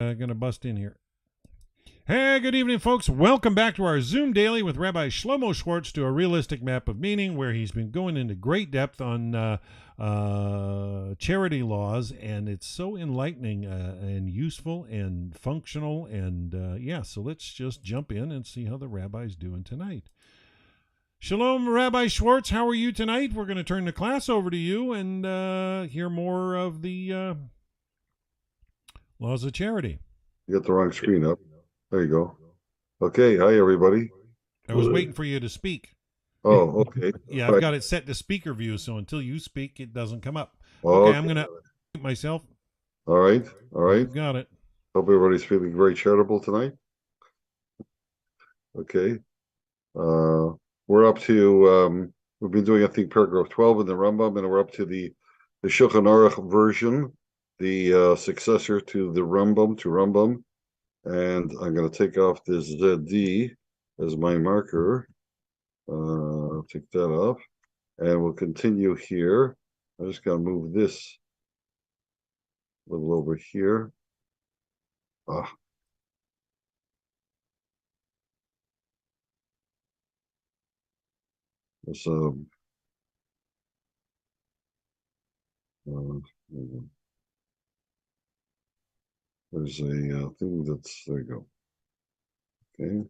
Gonna bust in here. Hey, good evening, folks. Welcome back to our Zoom Daily with Rabbi Shlomo Schwartz to a realistic map of meaning, where he's been going into great depth on charity laws, and it's so enlightening and useful and functional. And so let's just jump in and see how the rabbi's doing tonight. Shalom, Rabbi Schwartz. How are you tonight? We're going to turn the class over to you and hear more of the laws of charity. You got the wrong screen up. There you go. Okay. Hi, everybody. I was waiting for you to speak. Oh, okay. Yeah, I've got it set to speaker view, so until you speak, it doesn't come up. Okay, okay. I'm going to mute myself. All right. You've got it. Hope everybody's feeling very charitable tonight. Okay. We're up to, we've been doing, I think, paragraph 12 in the Rambam, and we're up to the Shulchan Aruch version, the successor to the Rambam, and I'm going to take off this ZD as my marker. I'll take that off, and we'll continue here. I'm just going to move this a little over here. There's there's a thing that's, there you go. Okay.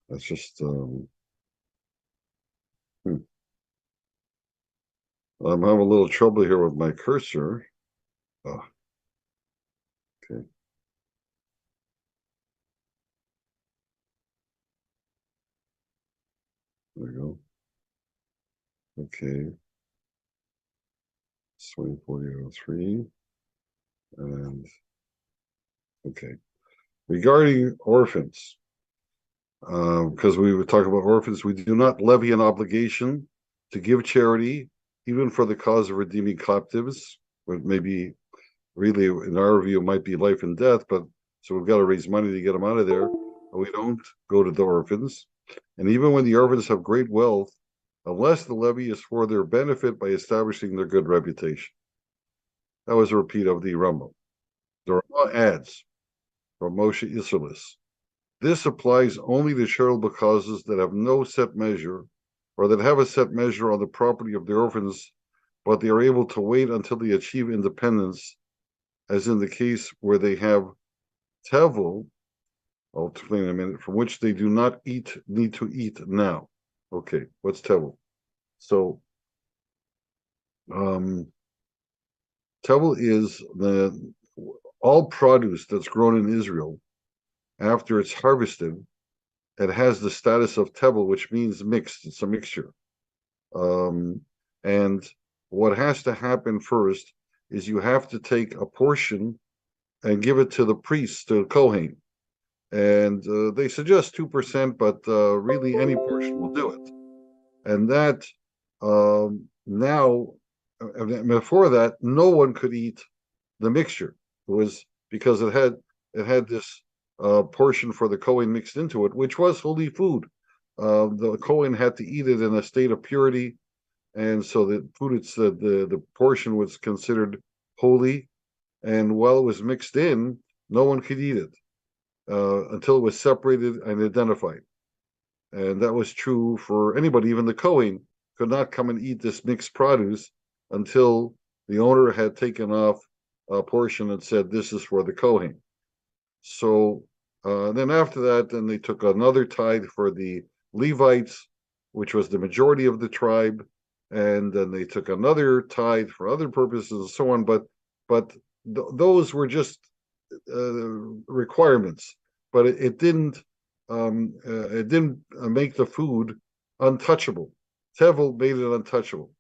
That's just I'm having a little trouble here with my cursor. Okay. There you go. Okay. 204003. And okay. Regarding orphans, because we were talking about orphans, we do not levy an obligation to give charity, even for the cause of redeeming captives, but maybe really, in our view, might be life and death, but so we've got to raise money to get them out of there. But we don't go to the orphans. And even when the orphans have great wealth, unless the levy is for their benefit by establishing their good reputation. That was a repeat of the Rambam. The Rambam adds from Moshe Isserlis, this applies only to charitable causes that have no set measure, or that have a set measure on the property of the orphans, but they are able to wait until they achieve independence, as in the case where they have tevel, I'll explain in a minute, from which they do not need to eat now. Okay, what's tevel? So, tevel is all produce that's grown in Israel after it's harvested. It has the status of tevel, which means mixed. It's a mixture. And what has to happen first is you have to take a portion and give it to the priest, to the Kohen. And they suggest 2%, but really any portion will do it. And that now, before that, no one could eat the mixture. It was because it had this portion for the Kohen mixed into it, which was holy food. The Kohen had to eat it in a state of purity, and so the food, the portion was considered holy. And while it was mixed in, no one could eat it until it was separated and identified. And that was true for anybody. Even the Kohen could not come and eat this mixed produce until the owner had taken off a portion and said, this is for the Kohen. So then after that, then they took another tithe for the Levites, which was the majority of the tribe. And then they took another tithe for other purposes and so on. But those were just requirements. But it didn't make the food untouchable. Tevel made it untouchable.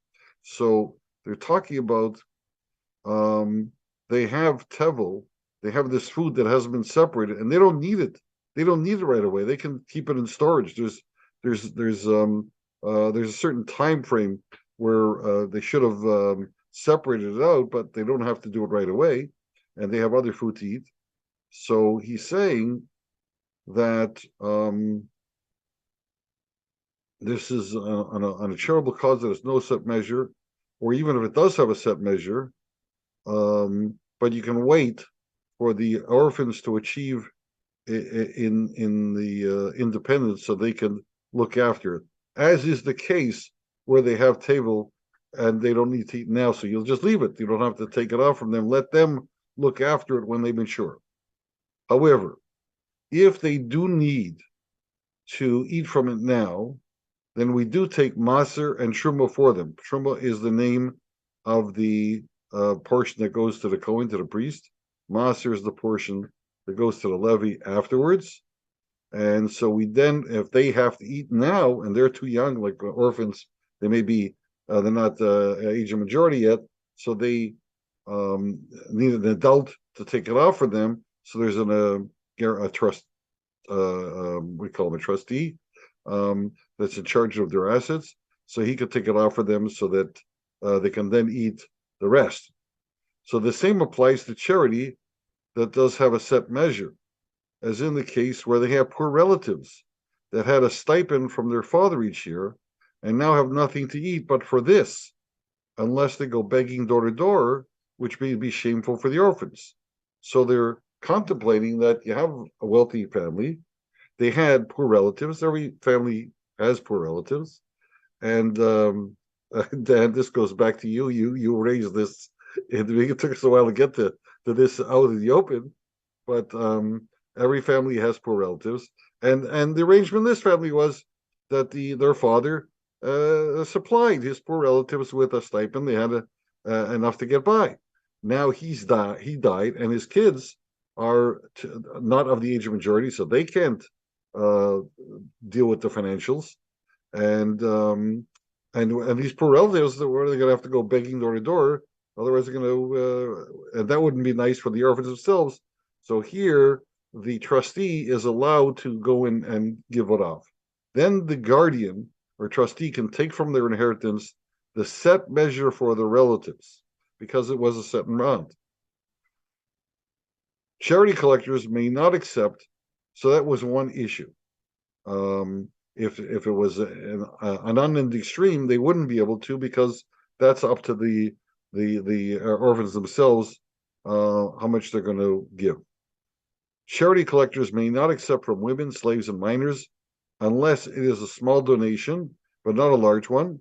So they're talking about they have tevel, they have this food that hasn't been separated, and they don't need it. They don't need it right away. They can keep it in storage. There's a certain time frame where they should have separated it out, but they don't have to do it right away, and they have other food to eat. So he's saying that this is on a charitable cause that has no set measure, or even if it does have a set measure, but you can wait for the orphans to achieve in the independence so they can look after it, as is the case where they have table and they don't need to eat now, so you'll just leave it. You don't have to take it off from them. Let them look after it when they mature. However, if they do need to eat from it now, then we do take maser and truma for them. Truma is the name of the portion that goes to the Kohen, to the priest. Maser is the portion that goes to the Levi afterwards. And so we then, if they have to eat now and they're too young, like orphans, they may be, they're not age of majority yet, so they need an adult to take it off for them. So there's a trust, we call him a trustee, that's in charge of their assets. So he could take it off for them so that they can then eat the rest. So the same applies to charity that does have a set measure, as in the case where they have poor relatives that had a stipend from their father each year and now have nothing to eat but for this, unless they go begging door to door, which may be shameful for the orphans. So they're contemplating that you have a wealthy family, they had poor relatives. Every family has poor relatives, and Dan, this goes back to you. You raised this. It took us a while to get to this out in the open, but every family has poor relatives, and the arrangement in this family was that their father supplied his poor relatives with a stipend. They had enough to get by. Now he died, and his kids are not of the age of majority, so they can't deal with the financials, and these poor relatives, where they're going to have to go begging door to door. Otherwise, they're going to, and that wouldn't be nice for the orphans themselves. So here, the trustee is allowed to go in and give it off. Then the guardian or trustee can take from their inheritance the set measure for the relatives, because it was a set amount. Charity collectors may not accept. So that was one issue. If it was an unending stream, they wouldn't be able to, because that's up to the orphans themselves how much they're going to give. Charity collectors may not accept from women, slaves, and minors unless it is a small donation, but not a large one,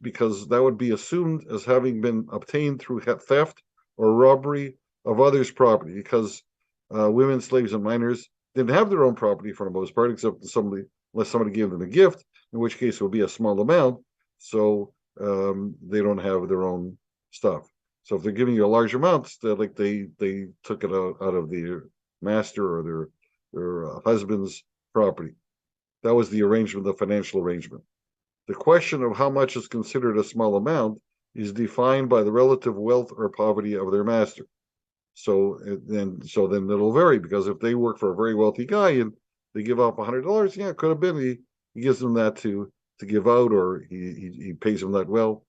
because that would be assumed as having been obtained through theft or robbery of others' property, because women, slaves, and minors didn't have their own property for the most part, except unless somebody gave them a gift, in which case it would be a small amount. So they don't have their own stuff. So if they're giving you a large amount, they took it out of their master or their husband's property. That was the arrangement, the financial arrangement. The question of how much is considered a small amount is defined by the relative wealth or poverty of their master. So then it'll vary, because if they work for a very wealthy guy and they give out $100, yeah, it could have been he gives them that to give out, or he pays them that well.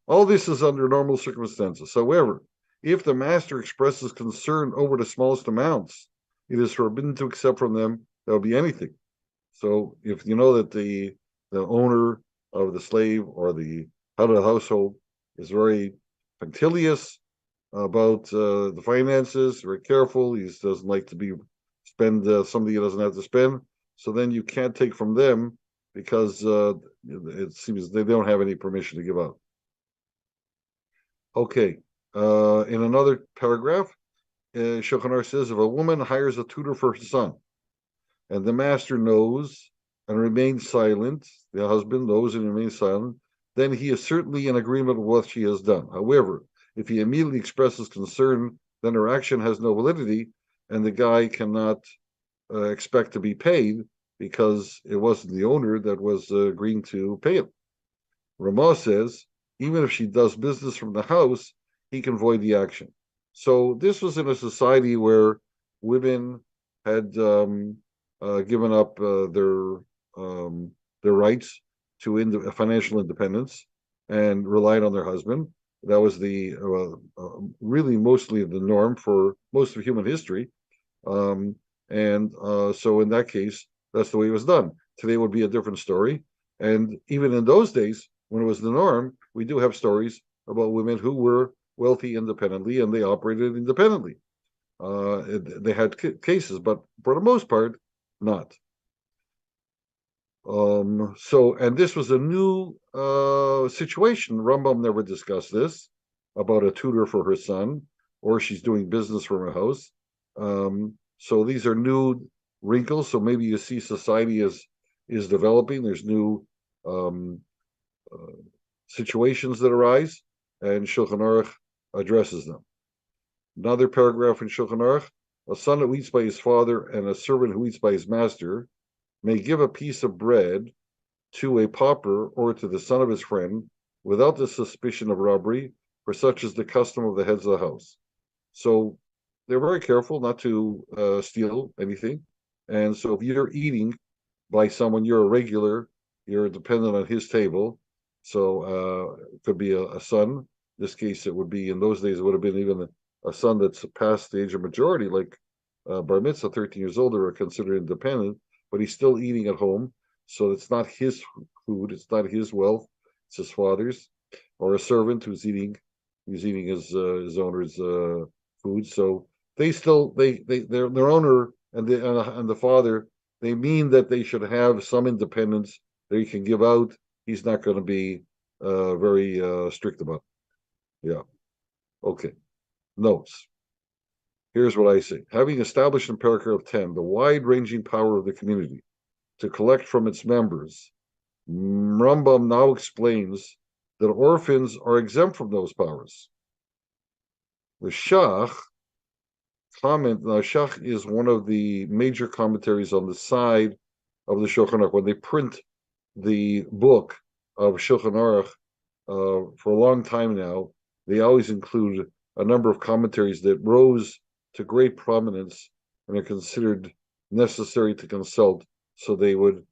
All this is under normal circumstances. However, if the master expresses concern over the smallest amounts, it is forbidden to accept from them. That would be anything. So if you know that the owner of the slave or the head of the household is very punctilious about the finances, very careful, he doesn't like to spend something he doesn't have to spend, so then you can't take from them, because it seems they don't have any permission to give out. Okay, in another paragraph, Shulchan Aruch says, if a woman hires a tutor for her son, and the master knows and remains silent, the husband knows and remains silent, then he is certainly in agreement with what she has done. However, if he immediately expresses concern, then her action has no validity, and the guy cannot expect to be paid, because it wasn't the owner that was agreeing to pay him. Ramah says, even if she does business from the house, he can void the action. So this was in a society where women had given up their rights to financial independence and relied on their husband. That was the really mostly the norm for most of human history. So in that case, that's the way it was done. Today would be a different story. And even in those days, when it was the norm, we do have stories about women who were wealthy independently and they operated independently. They had cases, but for the most part, not. And this was a new situation. Rambam never discussed this about a tutor for her son, or she's doing business from her house. So these are new wrinkles. So maybe you see society is developing. There's new situations that arise, and Shulchan Aruch addresses them. Another paragraph in Shulchan Aruch: a son who eats by his father and a servant who eats by his master may give a piece of bread to a pauper or to the son of his friend without the suspicion of robbery, for such is the custom of the heads of the house. So they're very careful not to steal anything. And so if you're eating by someone, you're a regular, you're dependent on his table. So it could be a son. In this case, it would be, in those days, it would have been even a son that's past the age of majority, like bar mitzvah, 13 years old, are considered independent, but he's still eating at home. So it's not his food, it's not his wealth, it's his father's, or a servant who's eating his owner's food. So their owner and the father, they mean that they should have some independence that he can give out. He's not going to be very strict about it. Yeah. Okay. Notes. Here's what I say. Having established in paragraph 10 the wide-ranging power of the community to collect from its members, Rambam now explains that orphans are exempt from those powers. The Shach Shach is one of the major commentaries on the side of the Shulchan Aruch. When they print the book of Shulchan Aruch for a long time now, they always include a number of commentaries that rose to great prominence and are considered necessary to consult. So they would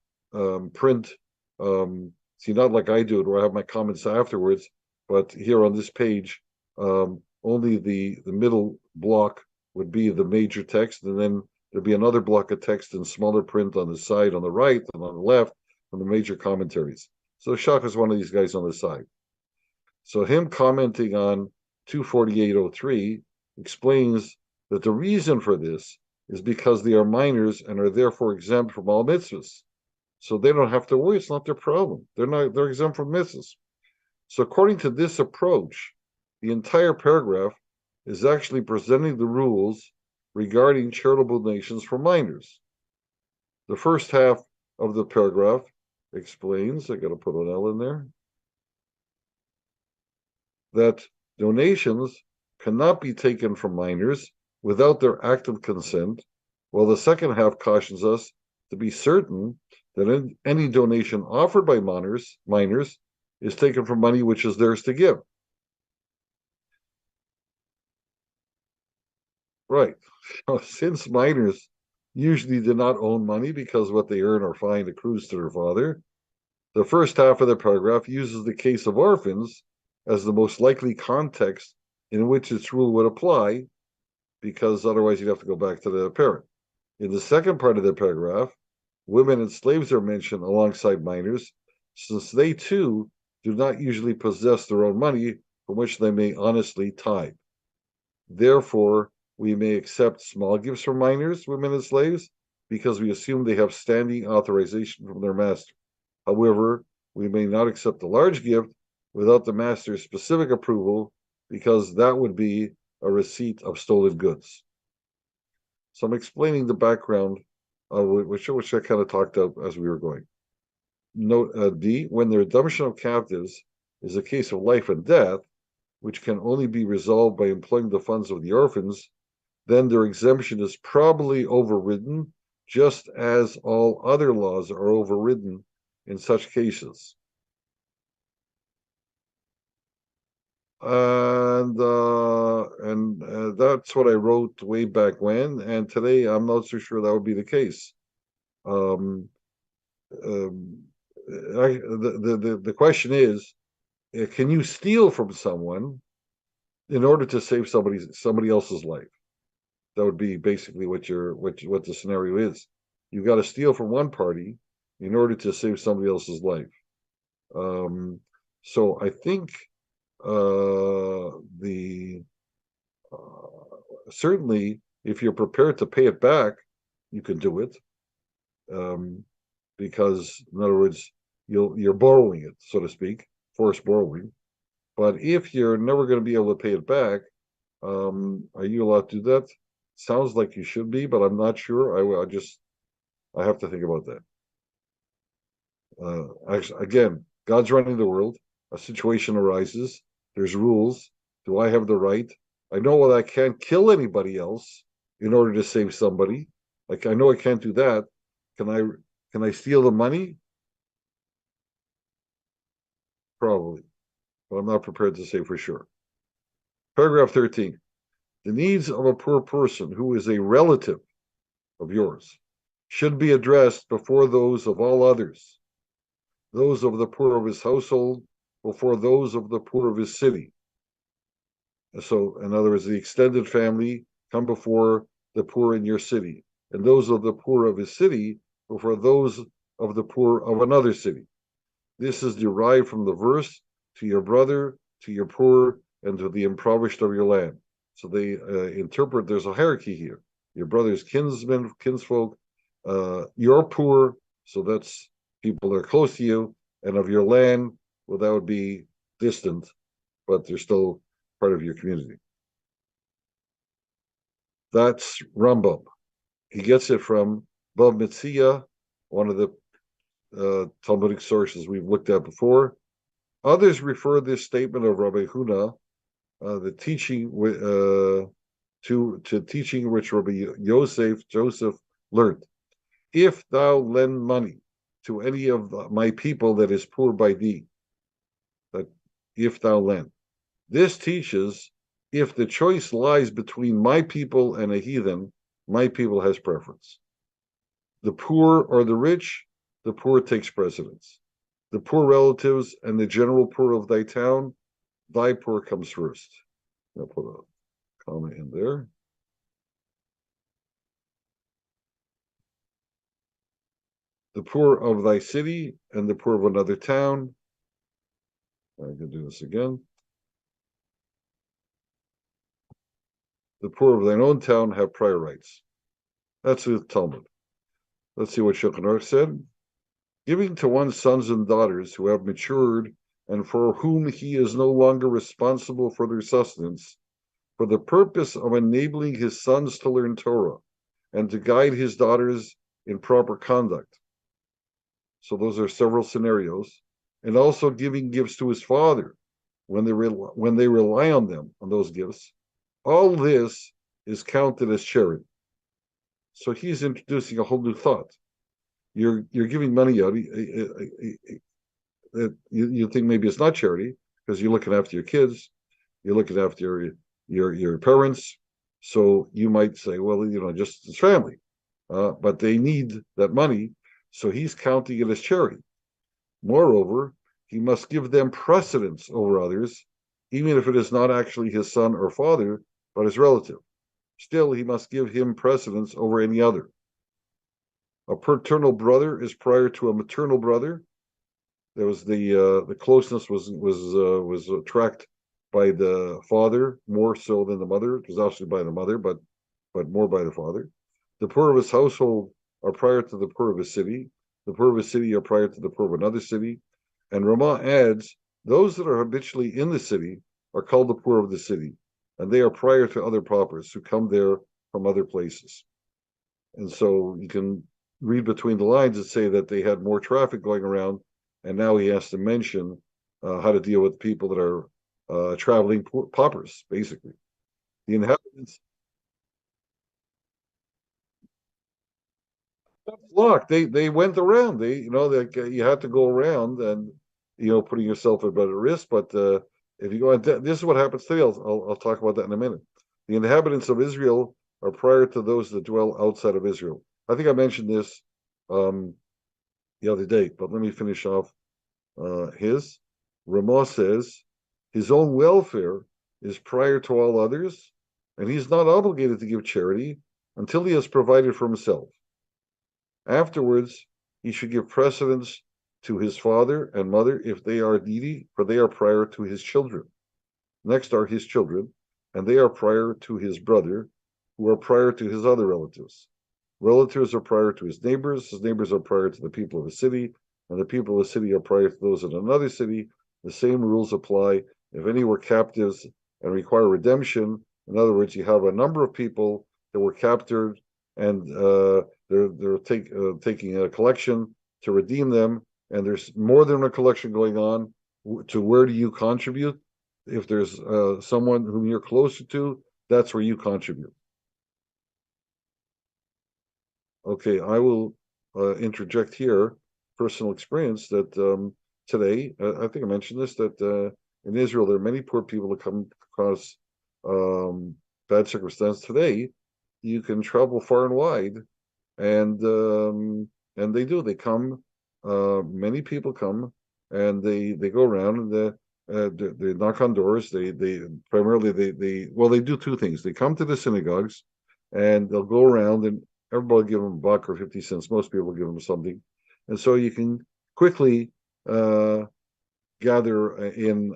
print, see, not like I do it, where I have my comments afterwards, but here on this page, only the middle block would be the major text, and then there'd be another block of text in smaller print on the side, on the right, and on the left, on the major commentaries. So Shach is one of these guys on the side. So him commenting on 248.03 explains that the reason for this is because they are minors and are therefore exempt from all mitzvahs. So they don't have to worry, it's not their problem. They're exempt from mitzvahs. So according to this approach, the entire paragraph is actually presenting the rules regarding charitable donations for minors. The first half of the paragraph explains, I got to put an L in there, that donations cannot be taken from minors without their active consent, while the second half cautions us to be certain that any donation offered by minors is taken from money which is theirs to give. Right. Since minors usually do not own money because what they earn or find accrues to their father, the first half of the paragraph uses the case of orphans as the most likely context in which this rule would apply, because otherwise you'd have to go back to the parent. In the second part of the paragraph, women and slaves are mentioned alongside minors, since they too do not usually possess their own money from which they may honestly tithe. Therefore, we may accept small gifts from minors, women, and slaves because we assume they have standing authorization from their master. However, we may not accept a large gift without the master's specific approval because that would be a receipt of stolen goods. So I'm explaining the background, which I kind of talked about as we were going. Note D, when the redemption of captives is a case of life and death, which can only be resolved by employing the funds of the orphans, then their exemption is probably overridden, just as all other laws are overridden in such cases. And that's what I wrote way back when, and today I'm not so sure that would be the case. The question is, can you steal from someone in order to save somebody else's life? That would be basically what the scenario is. You've got to steal from one party in order to save somebody else's life. So I think the certainly if you're prepared to pay it back, you can do it. Because in other words, you're borrowing it, so to speak, forced borrowing. But if you're never going to be able to pay it back, are you allowed to do that? Sounds like you should be, but I'm not sure. I have to think about that. Actually, again, God's running the world. A situation arises. There's rules. Do I have the right? I know that I can't kill anybody else in order to save somebody. Like I know I can't do that. Can I steal the money? Probably, but I'm not prepared to say for sure. Paragraph 13. The needs of a poor person who is a relative of yours should be addressed before those of all others, those of the poor of his household before those of the poor of his city. So, in other words, the extended family come before the poor in your city, and those of the poor of his city before those of the poor of another city. This is derived from the verse, to your brother, to your poor, and to the impoverished of your land. So they interpret there's a hierarchy here. Your brother's kinsmen, kinsfolk, your poor, so that's people that are close to you, and of your land, well, that would be distant, but they're still part of your community. That's Rambam. He gets it from Bava Metzia, one of the Talmudic sources we've looked at before. Others refer this statement of Rabbi Huna, the teaching to teaching which Rabbi Joseph learned. If thou lend money to any of my people that is poor by thee, that if thou lend. This teaches if the choice lies between my people and a heathen, my people has preference. The poor or the rich, the poor takes precedence. The poor relatives and the general poor of thy town, thy poor comes first. I'll put a comma in there. The poor of thy city and the poor of another town. I can do this again. The poor of thine own town have prior rights. That's the Talmud. Let's see what Shulchan Aruch said. Giving to one's sons and daughters who have matured and for whom he is no longer responsible for their sustenance, for the purpose of enabling his sons to learn Torah and to guide his daughters in proper conduct. So those are several scenarios. And also giving gifts to his father when they rely on them, on those gifts. All this is counted as charity. So he's introducing a whole new thought. You're giving money out. You think maybe it's not charity because you're looking after your kids, you're looking after your parents. So you might say, well, just it's family, but they need that money. So he's counting it as charity. Moreover, he must give them precedence over others, even if it is not actually his son or father, but his relative. Still, he must give him precedence over any other. A paternal brother is prior to a maternal brother. There was the closeness was attracted by the father more so than the mother. It was actually by the mother, but more by the father. The poor of his household are prior to the poor of his city. The poor of his city are prior to the poor of another city. And Ramah adds, those that are habitually in the city are called the poor of the city, and they are prior to other paupers who come there from other places. And so you can read between the lines and say that they had more traffic going around, and now he has to mention how to deal with people that are traveling paupers, basically. The inhabitants flock. They went around. You had to go around and putting yourself at better risk. But if you go on, this is what happens today. I'll talk about that in a minute. The inhabitants of Israel are prior to those that dwell outside of Israel. I think I mentioned this the other day, but let me finish off his. Ramah says his own welfare is prior to all others, and he's not obligated to give charity until he has provided for himself. Afterwards, he should give precedence to his father and mother if they are needy, for they are prior to his children. Next are his children, and they are prior to his brother, who are prior to his other relatives. Relatives are prior to his neighbors are prior to the people of a city, and the people of a city are prior to those in another city. The same rules apply if any were captives and require redemption. In other words, you have a number of people that were captured, and they're taking a collection to redeem them, and there's more than a collection going on. To where do you contribute? If there's someone whom you're closer to, that's where you contribute. Okay, I will interject here personal experience that today, I think I mentioned this, that in Israel there are many poor people that come across bad circumstance. Today, you can travel far and wide, and they do. They come. Many people come, and they go around and they knock on doors. They primarily they do two things. They come to the synagogues, and they'll go around and everybody give them a buck or 50 cents. Most people give them something. And so you can quickly gather in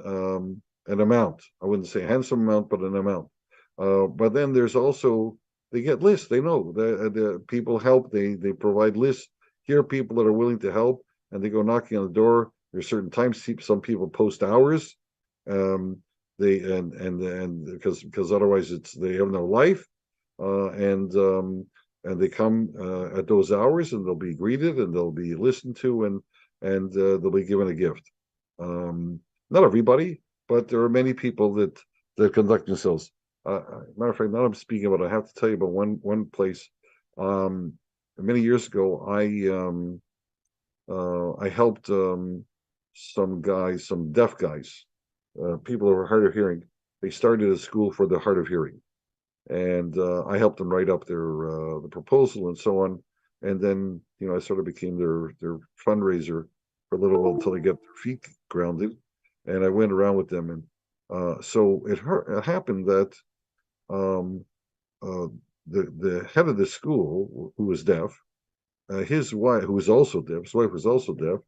an amount. I wouldn't say a handsome amount, but an amount. But then there's also, they get lists. They know the people help. They provide lists. Here are people that are willing to help, and they go knocking on the door. There's certain times some people post hours. They and because otherwise they have no life. And they come at those hours, and they'll be greeted, and they'll be listened to, and they'll be given a gift. Not everybody, but there are many people that conduct themselves. Matter of fact, now I'm speaking about, I have to tell you about one place. Many years ago, I helped some guys, some deaf guys, people who are hard of hearing. They started a school for the hard of hearing. And I helped them write up their the proposal and so on. And then I sort of became their fundraiser for a little while until they get their feet grounded. And I went around with them, and so it happened that the head of the school, who was deaf, his wife, who was also deaf, his wife was also deaf.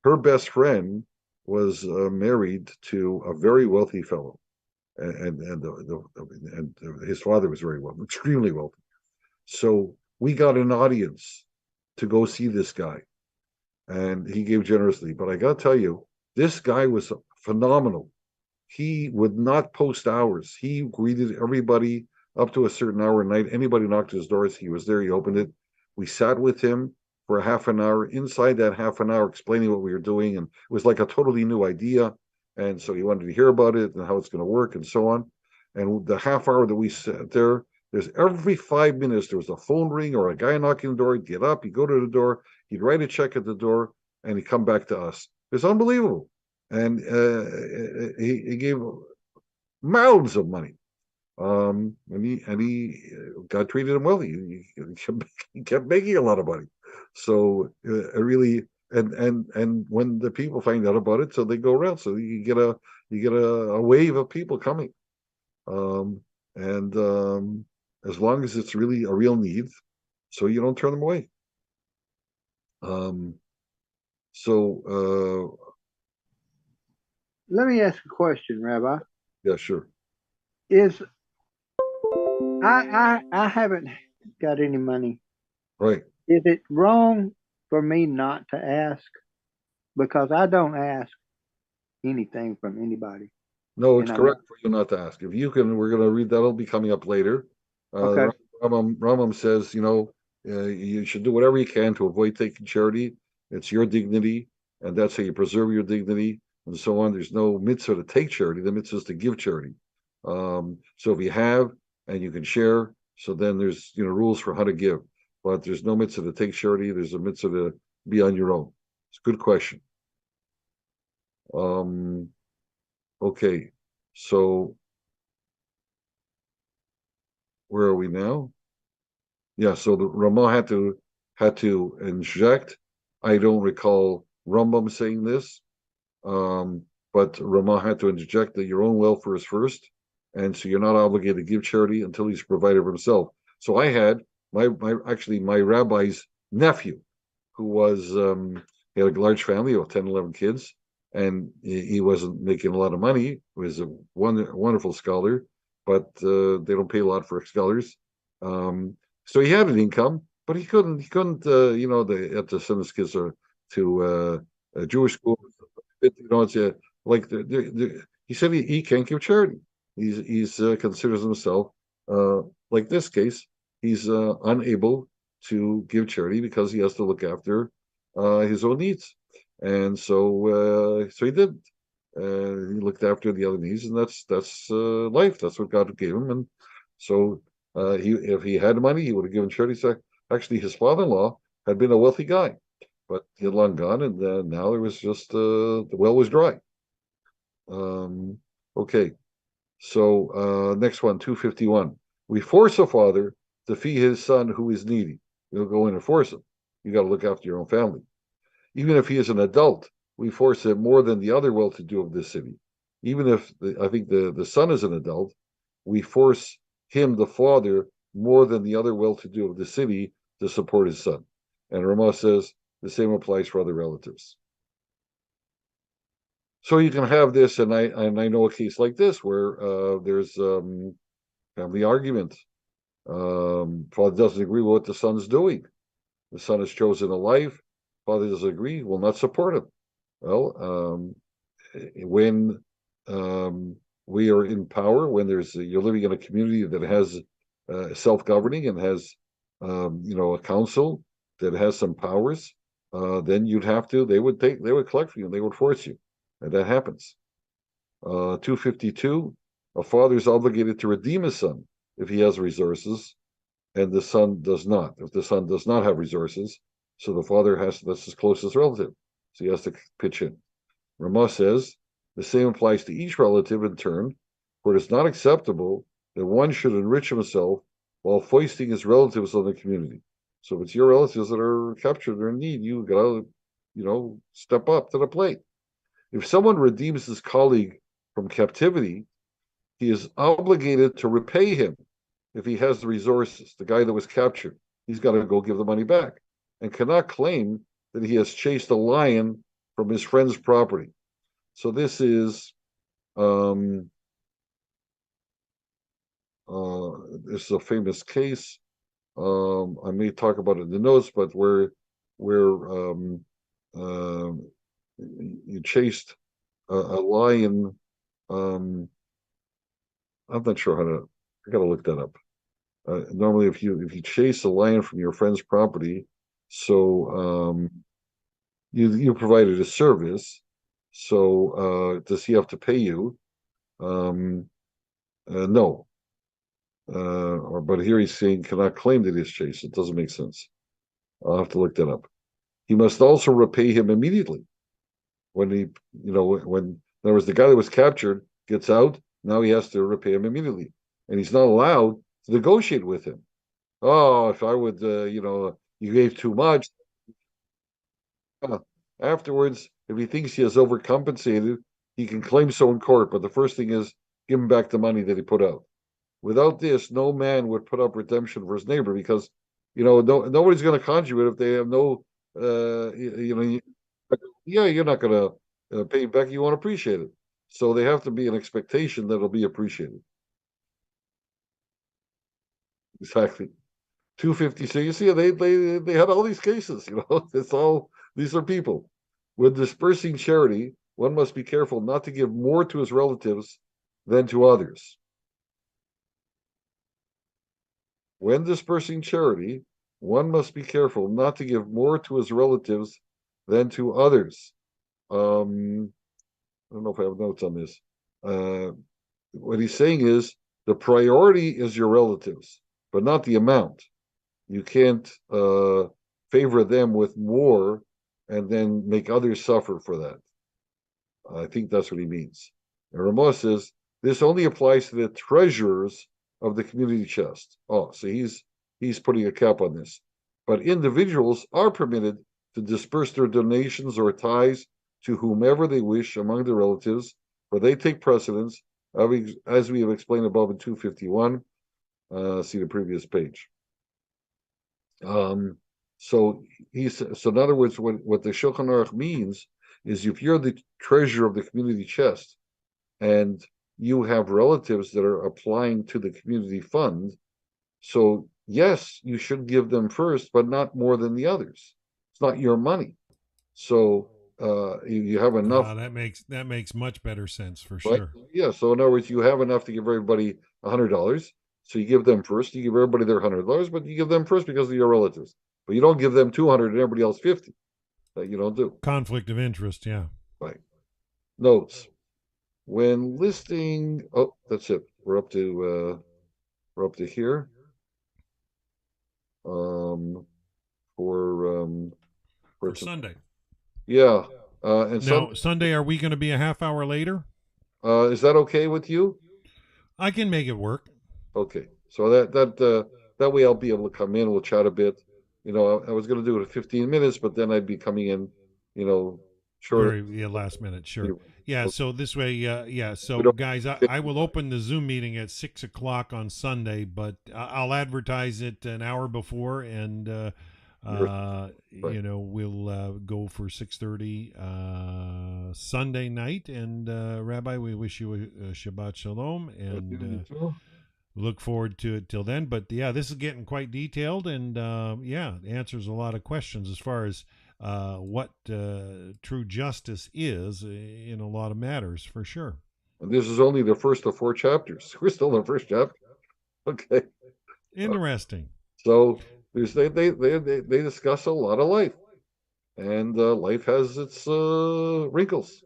Her best friend was married to a very wealthy fellow. And his father was very wealthy, extremely wealthy. So we got an audience to go see this guy, and he gave generously. But I got to tell you, this guy was phenomenal. He would not post hours. He greeted everybody up to a certain hour at night. Anybody knocked his doors, he was there. He opened it. We sat with him for a half an hour. Inside that half an hour, explaining what we were doing, and it was like a totally new idea. And so he wanted to hear about it and how it's going to work and so on. And the half hour that we sat there, there's every 5 minutes, there was a phone ring or a guy knocking the door. He'd get up, he'd go to the door, he'd write a check at the door, and he'd come back to us. It's unbelievable. And he gave mounds of money. And he God treated him well. He kept making a lot of money. So really, and when the people find out about it, so they go around. So you get a wave of people coming, and as long as it's really a real need, so you don't turn them away. So let me ask a question, Rabbi. Yeah, sure. Is I haven't got any money. Right. Is it wrong for me not to ask? Because I don't ask anything from anybody. No, it's correct for you not to ask. If you can, we're going to read, that'll be coming up later. Okay. Rambam says, you should do whatever you can to avoid taking charity. It's your dignity, and that's how you preserve your dignity, and so on. There's no mitzvah to take charity. The mitzvah is to give charity. So if you have and you can share, so then there's rules for how to give. But there's no mitzvah to take charity. There's a mitzvah to be on your own. It's a good question. Okay, so where are we now? Yeah, so the Ramah had to inject. I don't recall Rambam saying this, but Ramah had to interject that your own welfare is first, and so you're not obligated to give charity until he's provided for himself. So I had my rabbi's nephew, who was He had a large family of 10, 11 kids, and he wasn't making a lot of money. He was a wonderful scholar, but they don't pay a lot for scholars. So he had an income, but he couldn't, have to send his kids to a Jewish school. It's like he said he can't give charity. He's considers himself, like this case, he's unable to give charity because he has to look after his own needs, and so he did. He looked after the other needs, and that's life. That's what God gave him, and so if he had money, he would have given charity. So actually, his father-in-law had been a wealthy guy, but he had long gone, and now there was just the well was dry. Okay, so next one, 251. We force a father to feed his son who is needy. You don't go in and force him. You got to look after your own family. Even if he is an adult, we force him more than the other well-to-do of this city. Even if I think the son is an adult, we force him, the father, more than the other well-to-do of the city to support his son. And Ramah says the same applies for other relatives. So you can have this, and I know a case like this where there's family argument. Father doesn't agree with what the son's doing. The son has chosen a life. Father doesn't agree, will not support him. Well, when we are in power, when you're living in a community that has self-governing and has a council that has some powers, then they would collect for you, and they would force you, and that happens. 252, a father is obligated to redeem his son if he has resources, and the son does not. If the son does not have resources, so the father that's his closest relative, so he has to pitch in. Ramah says the same applies to each relative in turn, for it is not acceptable that one should enrich himself while foisting his relatives on the community. So if it's your relatives that are captured or in need, you gotta, step up to the plate. If someone redeems his colleague from captivity, he is obligated to repay him if he has the resources. The guy that was captured, he's got to go give the money back, and cannot claim that he has chased a lion from his friend's property. So this is this is a famous case. I may talk about it in the notes, but where you chased a lion. I'm not sure how to. I got to look that up. Normally, if you chase a lion from your friend's property, so you provided a service. So does he have to pay you? No. But here he's saying cannot claim that he's chased. It doesn't make sense. I'll have to look that up. He must also repay him immediately. When in other words, the guy that was captured gets out, now he has to repay him immediately. And he's not allowed to negotiate with him. Oh, if I would, you gave too much. Afterwards, if he thinks he has overcompensated, he can claim so in court. But the first thing is give him back the money that he put out. Without this, no man would put up redemption for his neighbor because, nobody's going to contribute if they have no, you're not going to pay back. You won't appreciate it. So they have to be an expectation that it'll be appreciated. Exactly. 250. So you see, they had all these cases. These are people. When dispersing charity, one must be careful not to give more to his relatives than to others. When dispersing charity, one must be careful not to give more to his relatives than to others. I don't know if I have notes on this. What he's saying is the priority is your relatives, but not the amount. You can't favor them with more and then make others suffer for that. I think that's what he means. And Ramah says this only applies to the treasurers of the community chest. Oh, so he's putting a cap on this. But individuals are permitted to disperse their donations or tithes to whomever they wish among their relatives, for they take precedence, as we have explained above in 251. See the previous page. So so in other words, what the Shulchan Aruch means is if you're the treasurer of the community chest and you have relatives that are applying to the community fund, so yes, you should give them first, but not more than the others. It's not your money. So you have enough, That makes much better sense for right? sure. Yeah. So in other words, you have enough to give everybody $100. So you give them first. You give everybody their $100, but you give them first because of your relatives. But you don't give them 200 and everybody else 50. That you don't do. Conflict of interest, yeah. Right. Notes. When listing, oh, that's it. We're up to here. For For Sunday. Yeah. And Now, Sunday, are we going to be a half hour later? Is that okay with you? I can make it work. Okay. So that way I'll be able to come in. We'll chat a bit. I was going to do it in 15 minutes, but then I'd be coming in, short. Very last minute, sure. Yeah, Okay. so this way, yeah. We So, don't- guys, I will open the Zoom meeting at 6 o'clock on Sunday, but I'll advertise it an hour before, and Right. we'll go for 6:30 Sunday night. And Rabbi, we wish you a Shabbat Shalom, and look forward to it till then. But yeah, this is getting quite detailed, and answers a lot of questions as far as what true justice is in a lot of matters, for sure. And this is only the first of 4 chapters. We're still in the first chapter. Okay. Interesting. So they discuss a lot of life, and life has its wrinkles.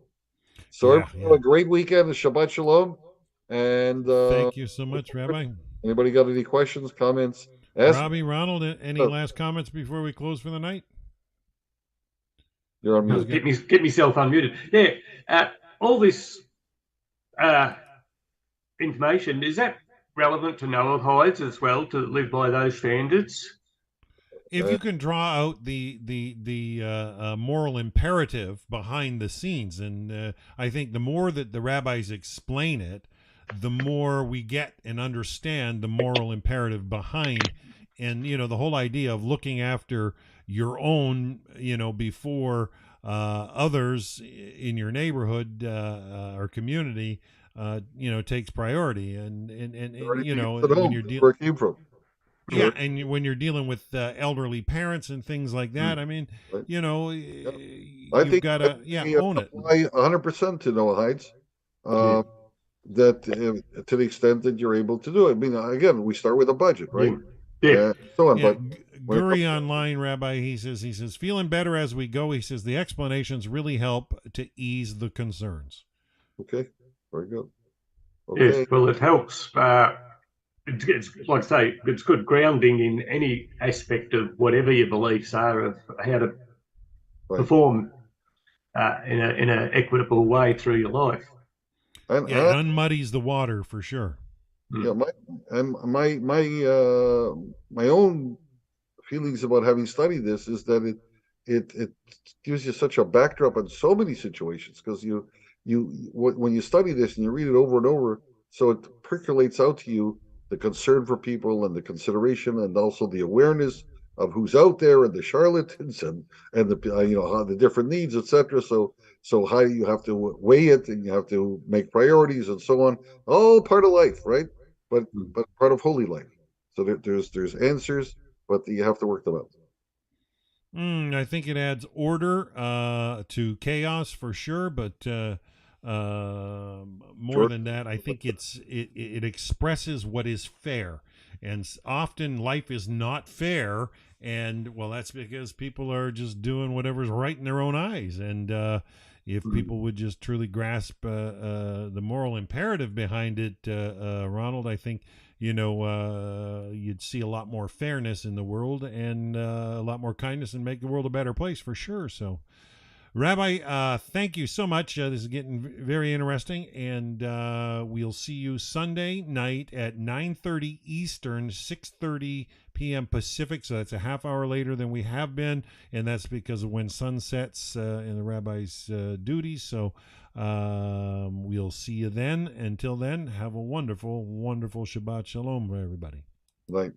So Yeah, everybody have a great weekend. Shabbat Shalom. And thank you so much, Rabbi. Anybody got any questions, comments? Ask. Robbie, Ronald, any last comments before we close for the night? You're on mute. Get myself unmuted. Yeah, all this information, is that relevant to Noahides as well, to live by those standards? If you can draw out the moral imperative behind the scenes, and I think the more that the rabbis explain it, the more we get and understand the moral imperative behind, and the whole idea of looking after your own, before others in your neighborhood or community, takes priority, and when you're where it came from. yeah, and when you're dealing with elderly parents and things like that, I mean, Right. you've got to own it. 100% to Noahides. That to the extent that you're able to do it. I mean, again, we start with a budget, right? Yeah. So on, Yeah, but Guri online, Rabbi, he says, feeling better as we go. He says the explanations really help to ease the concerns. Okay, very good. Okay. Yes, well, it helps. It's like I say, it's good grounding in any aspect of whatever your beliefs are of how to perform in an equitable way through your life. And it unmuddies the water for sure. Yeah, my own feelings about having studied this is that it gives you such a backdrop in so many situations, because when you study this and you read it over and over, so it percolates out to you the concern for people and the consideration and also the awareness of who's out there and the charlatans and the how the different needs, etc. So how you have to weigh it, and you have to make priorities and so on. All part of life, right? But part of holy life. So there's answers, but you have to work them out. I think it adds order to chaos for sure, but more than that, I think it expresses what is fair, and often life is not fair, and well, that's because people are just doing whatever's right in their own eyes, and if people would just truly grasp the moral imperative behind it, Ronald, I think you'd see a lot more fairness in the world, and a lot more kindness, and make the world a better place for sure. So Rabbi, thank you so much. This is getting very interesting, and we'll see you Sunday night at 9:30 Eastern, 6:30 p.m. Pacific. So that's a half hour later than we have been, and that's because of when sun sets in the rabbi's duties. So we'll see you then. Until then, have a wonderful, wonderful Shabbat Shalom for everybody. Right.